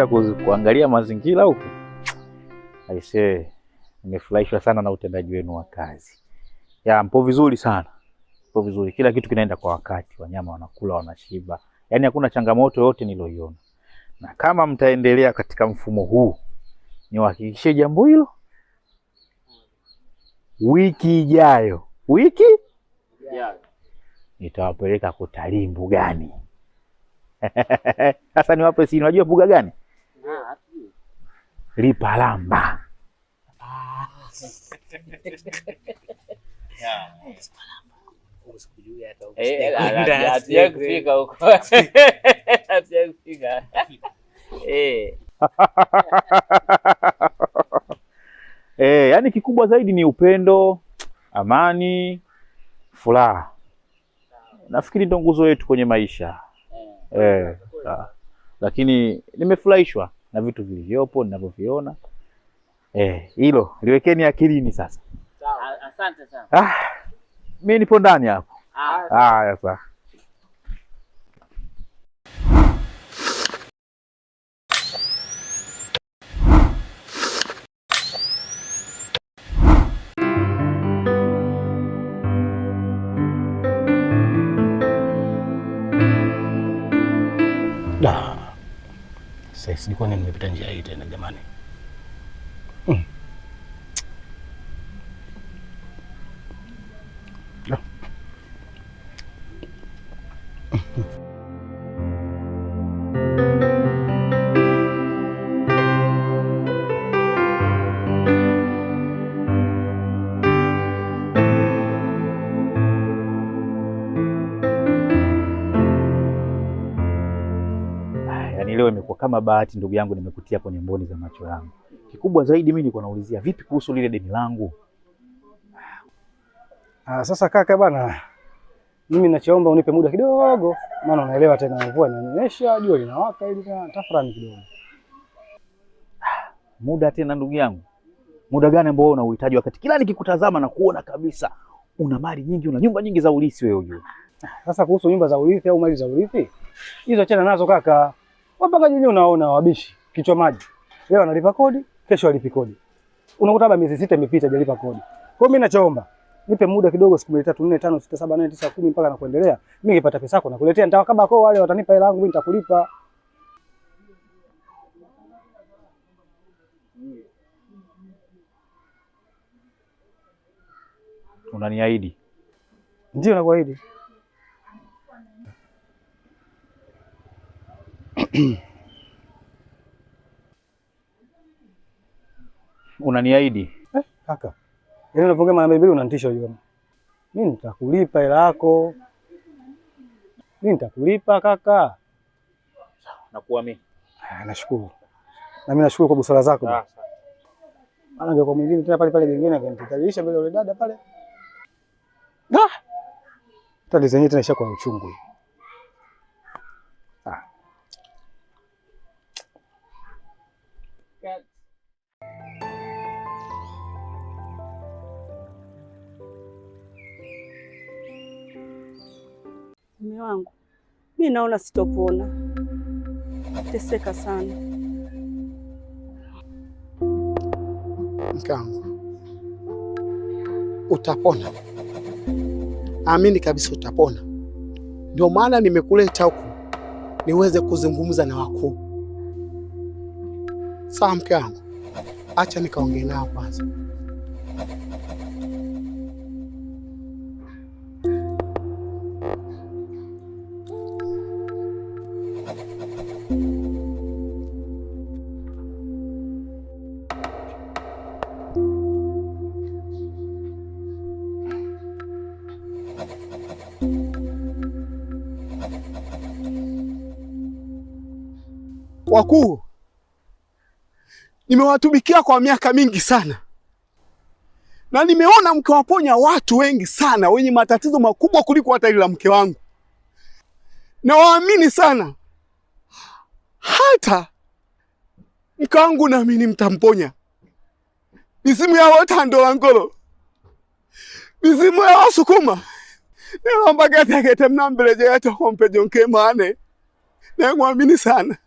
kupita kuangalia mazingira huko. Aisee, nimefurahishwa sana na utendaji wenu wa kazi. Mpo vizuri sana. Mpo vizuri. Kila kitu kinaenda kwa wakati, wanyama wanakula, wanashiba. Yaani hakuna changamoto yote niloiona. Na kama mtaendelea katika mfumo huu, niwahakikishie jambo hilo. Wiki ijayo nitawapeleka kutalii mbugani. Sasa niwape, si unajua mbuga gani? Lipalamba. Kufika huko. Kufika. Yaani kikubwa zaidi ni upendo, amani, furaha. Nafikiri ndio nguzo yetu kwenye maisha. Lakini nimefurahishwa na vitu vilivyopo ninavyoviona. Hilo liwekeni akilini sasa. Sawa, asante sana. Mimi nipo ndani hapo. Sasa. Sasa sikuwa nimepita njia hii tena jamani. Leo imekuwa kama bahati ndugu yangu, nimekutia kwenye mboni za macho yangu. Kikubwa zaidi mimi niko naulizia vipi kuhusu lile deni langu? Sasa kaka bwana, mimi ninachoomba unipe muda kidogo, maana unaelewa tena mvua inanyesha, jua linawaka ili tafurani kidogo. Muda tena ndugu yangu? Muda gani ambao unauhitaji wakati kila nikikutazama na kuona kabisa una mali nyingi, una nyumba nyingi za urithi wewe unajua? Sasa kuhusu nyumba za urithi au mali za urithi, hizo achana nazo kaka. Wapangaji wenyewe unaona wabishi, kichwa maji. Leo analipa kodi, kesho alipi kodi. Unakuta baba miezi 6 imepita hajalipa kodi. Kwa hiyo mimi nachoomba, nipe muda kidogo, siku 3, 4, 5, 6, 7, 8, 9, 10 mpaka na kuendelea. Mimi nikipata pesa yako nakuletea, nitawakaba kwa wale watanipa hela yangu, mimi nitakulipa. Unaniahidi? Ndio nakuahidi. Unaniahidi? Kaka. Yaani unapoongea mara mbili unanitisha hiyo. Mimi nitakulipa hela yako. Mimi nitakulipa kaka. Nakuamini. Nashukuru. Na mimi nashukuru kwa busara zako. Sawa. Maana kwa mwingine tena pale gengine akanitalisha mbele yule dada pale. Tali zenyewe tena ishakuwa uchungu. Mume wangu, mimi naona sitopona. Teseka sana. Mke wangu, utapona. Amini kabisa utapona. Ndio maana nimekuleta huku niweze kuzungumza na wakuu. Sawa mke wangu, acha nikaongee nao kwanza. Wakuu, nimewatumikia kwa miaka mingi sana na nimeona mkiwaponya watu wengi sana wenye matatizo makubwa kuliko hata ile la mke wangu. Na waamini sana, hata mke wangu naamini mtamponya. Mizimu ya Watandolangolo, mizimu ya Wasukuma, naomba gete mnambeleje hata kompe jonke mane. Na muamini sana.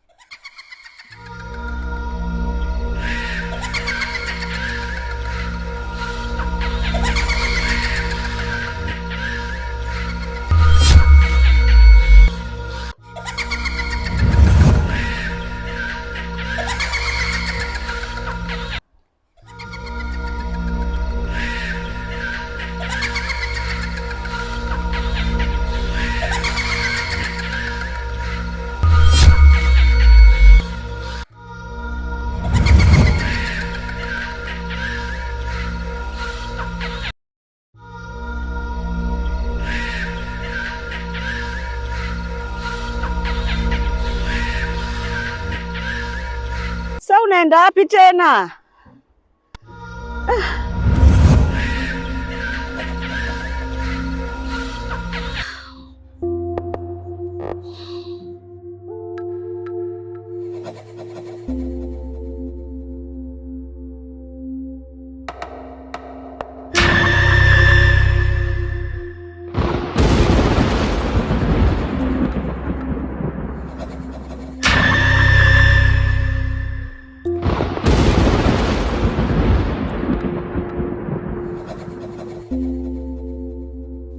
unaenda wapi tena?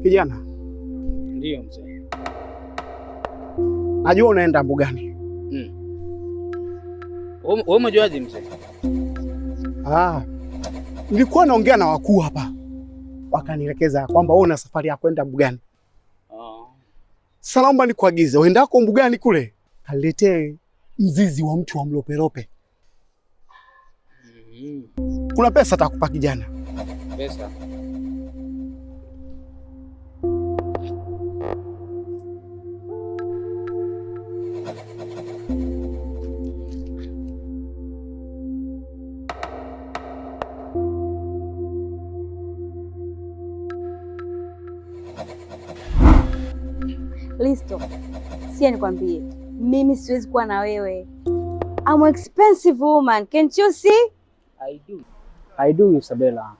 Kijana. Ndio mzee. Najua unaenda mbugani. Wewe umejuaje mzee? Nilikuwa naongea na wakuu hapa. Wakanielekeza kwamba wewe una safari ya kwenda mbugani. Naomba nikuagize uendako mbugani kule, kaletee mzizi wa mti wa mlopelope. Kuna pesa atakupa kijana. Pesa. Listo, siya nikwambie, mimi siwezi kuwa na wewe. I'm an expensive woman, can't you see? I do Isabella.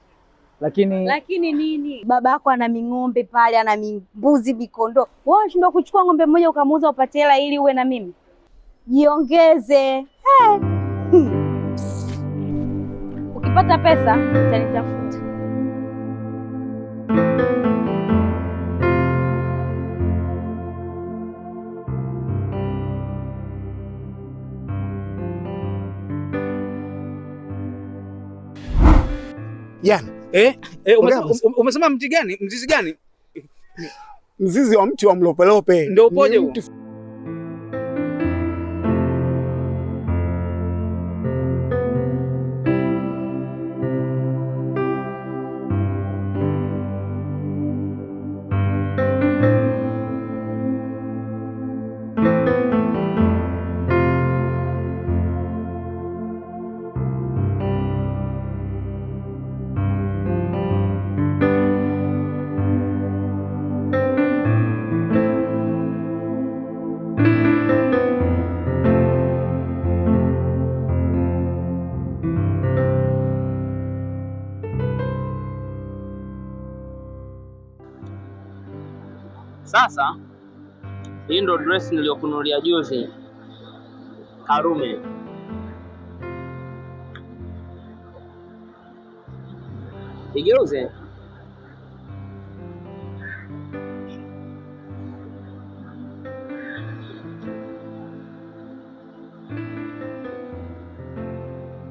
Lakini nini? Baba yako ana ming'ombe pale, ana mimbuzi, mikondoo. Wewe unashindwa kuchukua ng'ombe mmoja ukamuuza upate hela ili uwe na mimi? Jiongeze. Ukipata pesa utanitafuta. Jana. Umesema mti gani? Mzizi gani? Mzizi wa mti wa mlopelope. Ndio upoje huo? Sasa hii ndo dress niliyokununulia juzi Karume. Igeuze.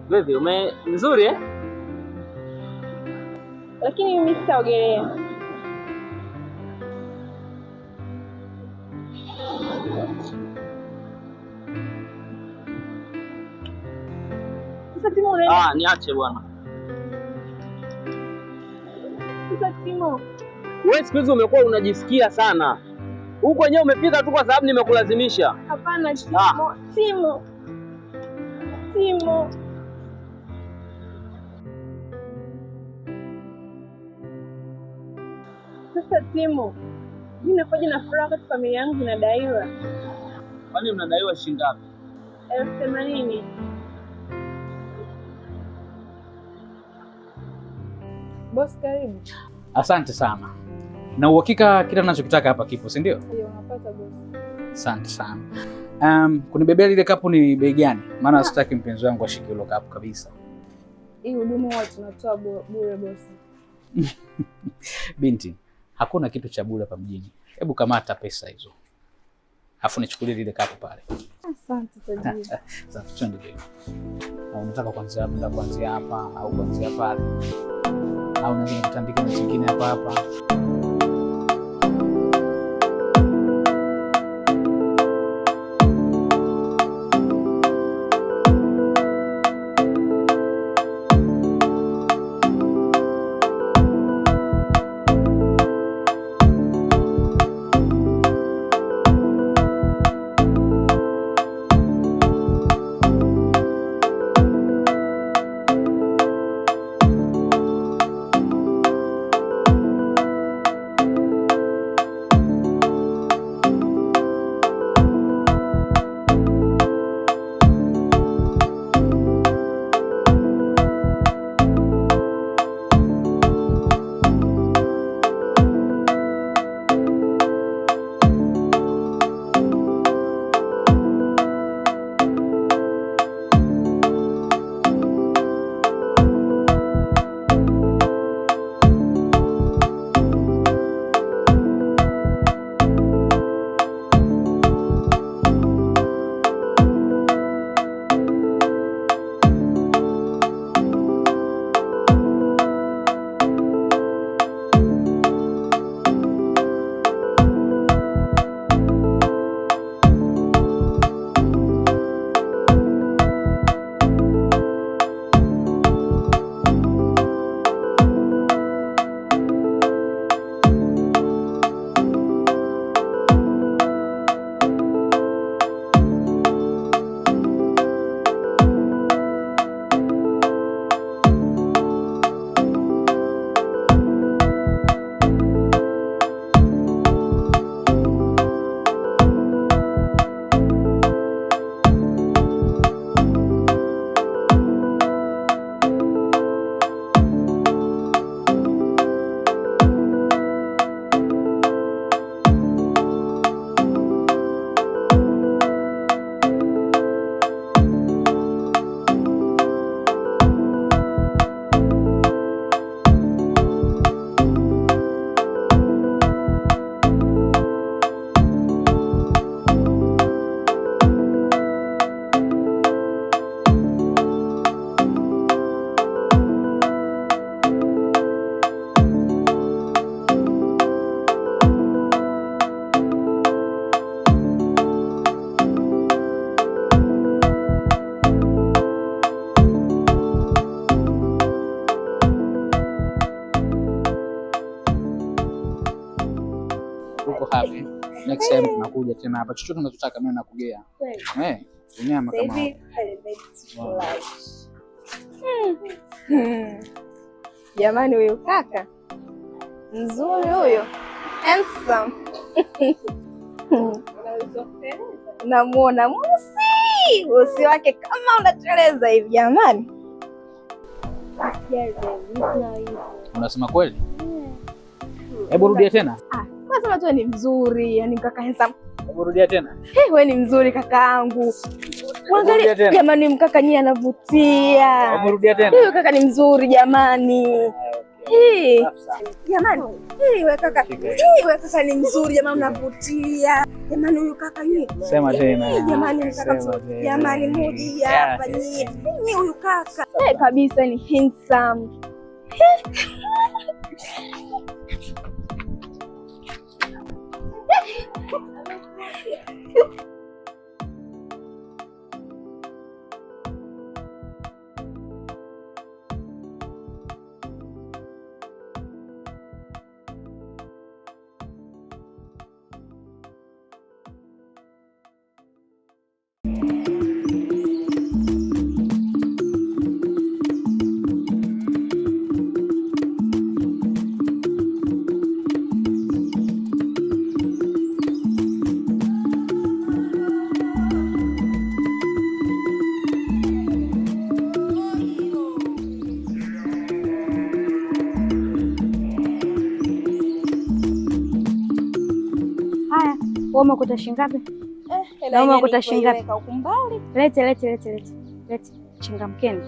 Vipi, nzuri eh? Lakini mimi sitaogelea. Niache bwana. Sasa Timo, wewe siku hizi umekuwa unajisikia sana. Huko wenyewe umefika tu kwa sababu nimekulazimisha. Hapana Timo. Timo. Sasa Timo, mimi nakuja na furaha kwa familia yangu inadaiwa. Kwani mnadaiwa shilingi ngapi? 80,000. Boss, karibu. Asante sana. Na uhakika kila ninachokitaka hapa kipo, si ndio? Ndio, unapata boss. Asante sana. Kunibebea lile kapu ni bei gani? Maana sitaki mpenzi wangu ashike hilo kapu kabisa. Hii huduma huwa tunatoa bure boss. Binti, hakuna kitu cha bure hapa mjini. Hebu kamata pesa hizo. Afu nichukulie lile kapu pale. Asante tajiri. Sasa twende leo. Unataka kuanzia hapa au kuanzia pale? Au unaweza kutandika na kingine hapa? Safi. Next time tunakuja tena hapa. Chochote unachotaka mimi nakugea. Kweli. Nyama kama. Jamani, huyu kaka mzuri huyo, handsome. Namuona usi wake kama unateleza hivi jamani. Unasema kweli? Hebu rudia tena. Nasema tu ni mzuri, yani kaka handsome. Hebu rudia tena. Wewe ni mzuri kakaangu. Angalia jamani, mkaka nyie anavutia. Hebu rudia tena. Huyu kaka ni mzuri jamani. Jamani, wewe kaka ni mzuri jamani, unavutia. Jamani huyu kaka nyie. Sema tena. Jamani mkaka mzuri. Jamani mmoja hapa nyie. Huyu kaka. Kabisa ni handsome. Umekuta shilingi ngapi? Umekuta shilingi ngapi? Lete. Changamkeni.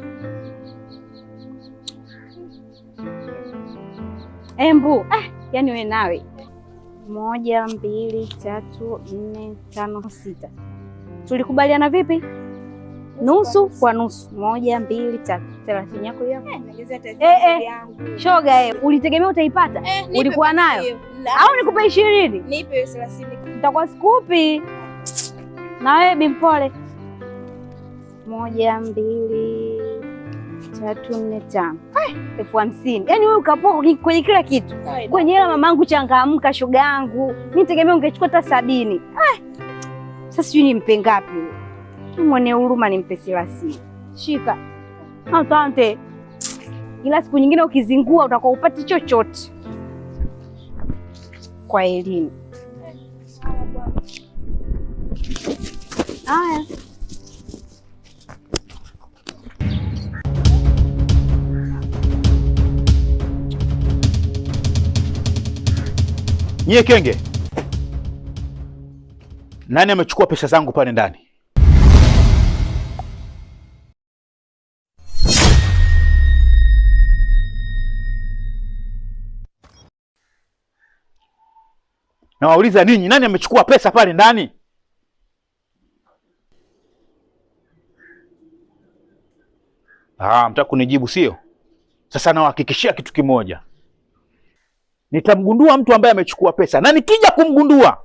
Embu, yani wewe nawe. 1, 2, 3, 4, 5, 6. Tulikubaliana vipi? Nusu kwa nusu. 1, 2, 3. 30 yako hiyo. Shoga ulitegemea utaipata? Ulikuwa nayo? Au nikupe 20? Nipe 30. Nitakuwa sikupi. Na wewe bimpole. 1, 2, 3, 4, 5. 50. Yaani wewe ukapoa kwenye kila kitu. Kwenye hela mamangu changamka shoga yangu. Mimi nitegemea ungechukua hata 70. Sasa sijui nimpe ngapi wewe. Mwone huruma nimpe 30. Shika. Asante. Ila siku nyingine ukizingua utakuwa upati chochote. Kwa elimu. Haya. Nyie kenge, nani amechukua pesa zangu pale ndani? Nawauliza ninyi, nani amechukua pesa pale ndani? Mtaka kunijibu sio? Sasa nawahakikishia kitu kimoja. Nitamgundua mtu ambaye amechukua pesa, na nikija kumgundua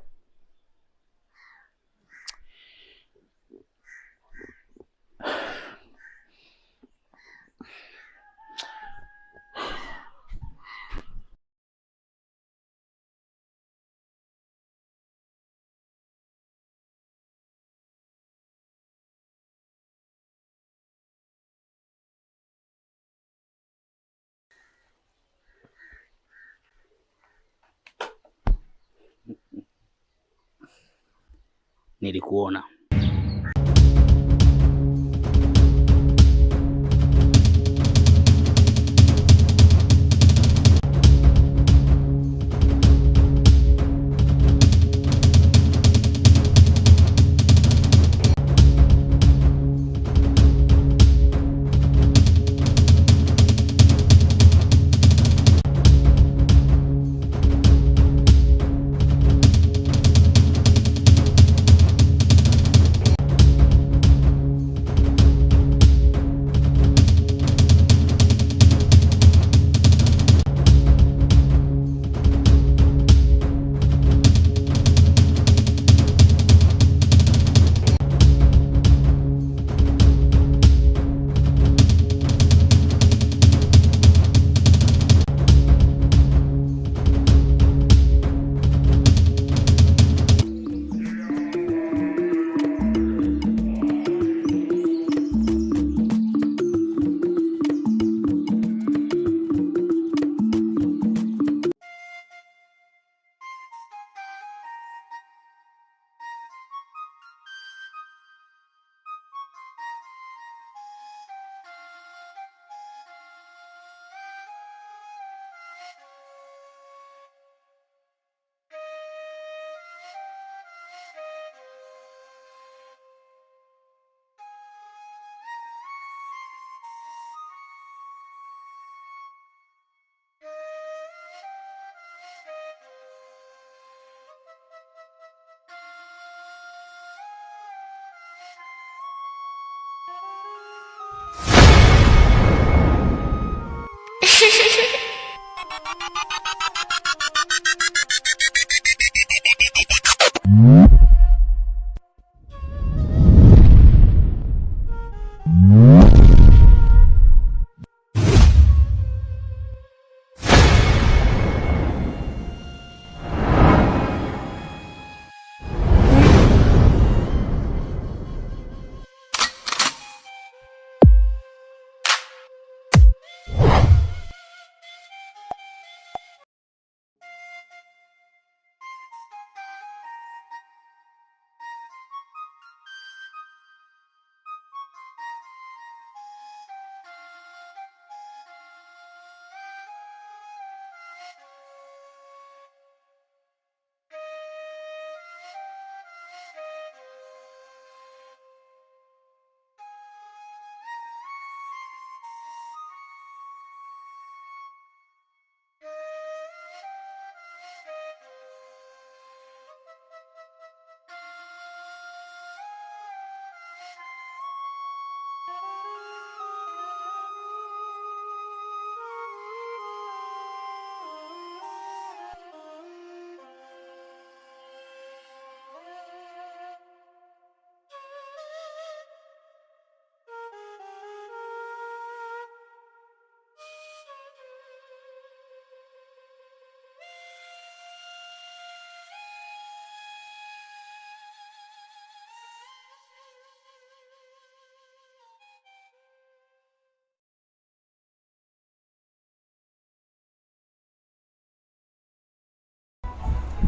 nilikuona.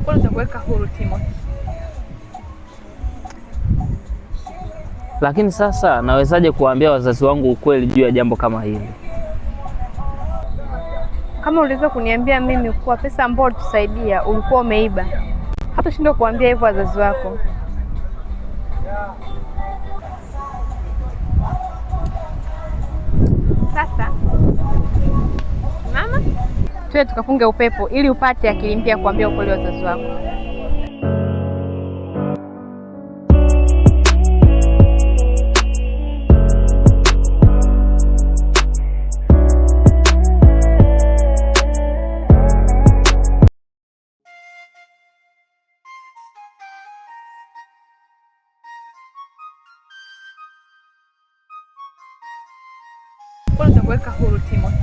Kwa nitakuweka huru Timothy. Lakini sasa nawezaje kuwaambia wazazi wangu ukweli juu ya jambo kama hili? Kama uliweza kuniambia mimi kuwa pesa ambayo ulitusaidia ulikuwa umeiba, hatashindwa kuambia hivyo wazazi wako. Sasa mama, tuwe tukapunge upepo ili upate akili mpya kuambia ukweli wazazi wako. Kwa nitakuweka huru Timothy.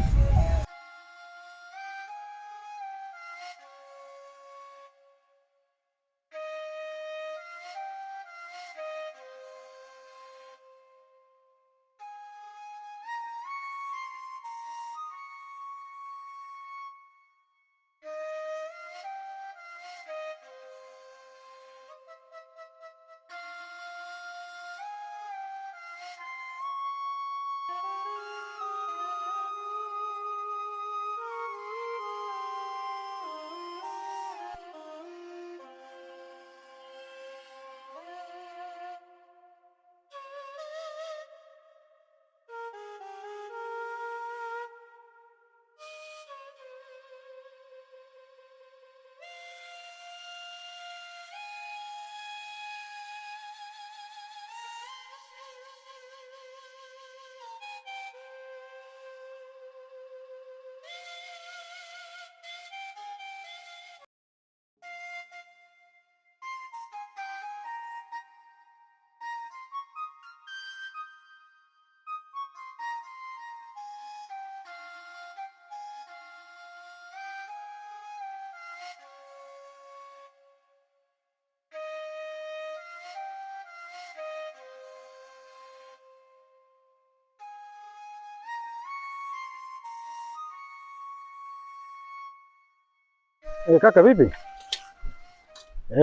Kaka vipi?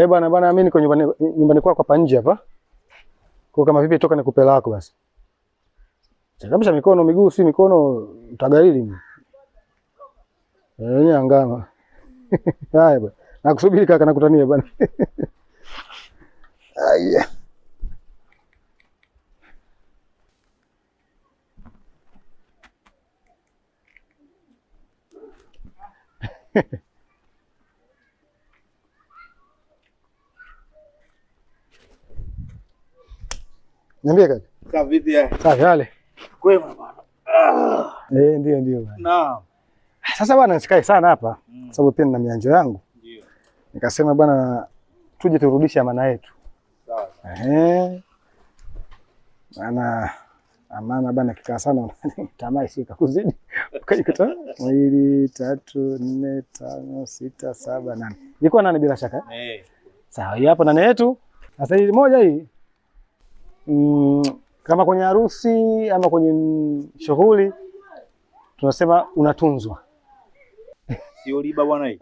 Bwana mimi niko nyumbani kwako hapa nje hapa. Kwa kama vipi toka nikupe lako basi. Changamsha mikono, miguu si mikono utagaili. Nyangama. Haya bwana. Nakusubiri kaka nakutania bwana. Aya. Niambie kaka. Sawa vipi? Safi hali. Kwema bwana. Ndio bwana. Naam. Sasa bwana nisikae sana hapa sababu pia nina mianjo yangu. Ndio. Nikasema bwana tuje turudishe amana yetu. Sawa. Amana bwana kikaa sana tamaa isika kuzidi. Ukajikuta 2, 3, 4, 5, 6, 7, 8. Nilikuwa 8 bila shaka. Sawa, hii hapa 8 yetu. Sasa hii moja hii kama kwenye harusi ama kwenye shughuli tunasema unatunzwa. Sio riba bwana hii.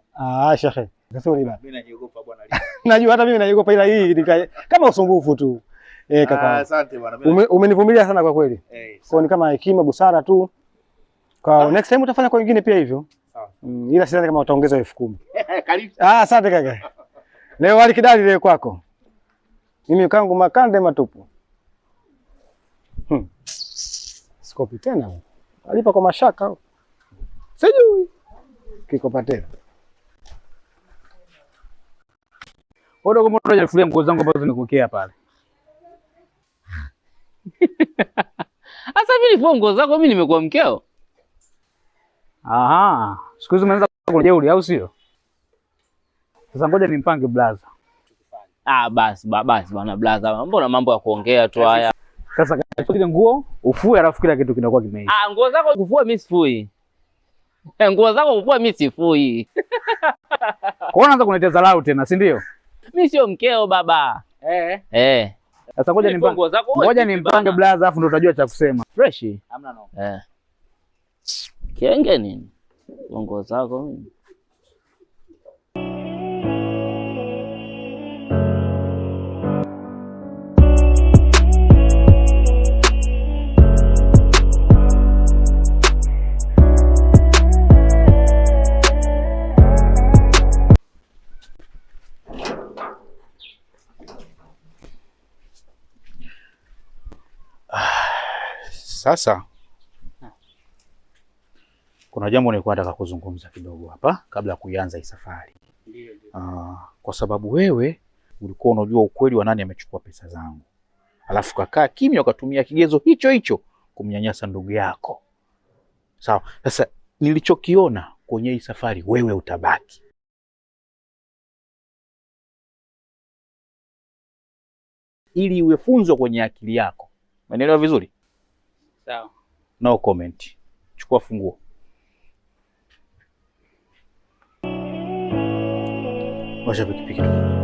Shekhe. Sio riba. Mimi najiogopa bwana riba. Najua hata mimi najiogopa ila hii kama usumbufu tu. Kaka. Asante bwana. Umenivumilia sana kwa kweli. Kwa ni kama hekima busara tu. Kwa next time utafanya kwa wengine pia hivyo. Sawa. Ila sidhani kama utaongeza 10,000. Karibu. Asante kaka. Leo wali kidali leo kwako. Mimi kangu makande matupu. Sikopi tena. Alipa kwa mashaka. Sijui. Kikopa tena. Odo kama unataka kufulia nguo zangu ambazo nimekuwekea pale. Sasa mimi nifua nguo zako, mimi nimekuwa mkeo. Aha, siku hizi umeanza kujeuri au sio? Sasa ngoja nimpange blaza. Basi bwana blaza. Mbona mambo ya kuongea tu haya? Sasa kile nguo ufue alafu kila kitu kinakuwa kimeisha. Nguo zako kufua mimi sifui. Nguo zako kufua mimi sifui. Kwa unaanza kuniletea dharau tena, si ndio? Mimi sio mkeo baba. Sasa ngoja nimpange blaza alafu ndo utajua cha kusema. Fresh. Hamna no. Kienge nini? Nguo zako mimi. Sasa kuna jambo nilikuwa nataka kuzungumza kidogo hapa kabla ya kuanza hii safari. Ndio. Kwa sababu wewe ulikuwa unajua ukweli wa nani amechukua pesa zangu. Alafu kakaa kimya ukatumia kigezo hicho hicho kumnyanyasa ndugu yako. Sawa. Sasa nilichokiona kwenye hii safari wewe utabaki. Ili uwe funzo kwenye akili yako. Umeelewa vizuri? Sawa. No comment. Chukua funguo. Washa pikipiki tu.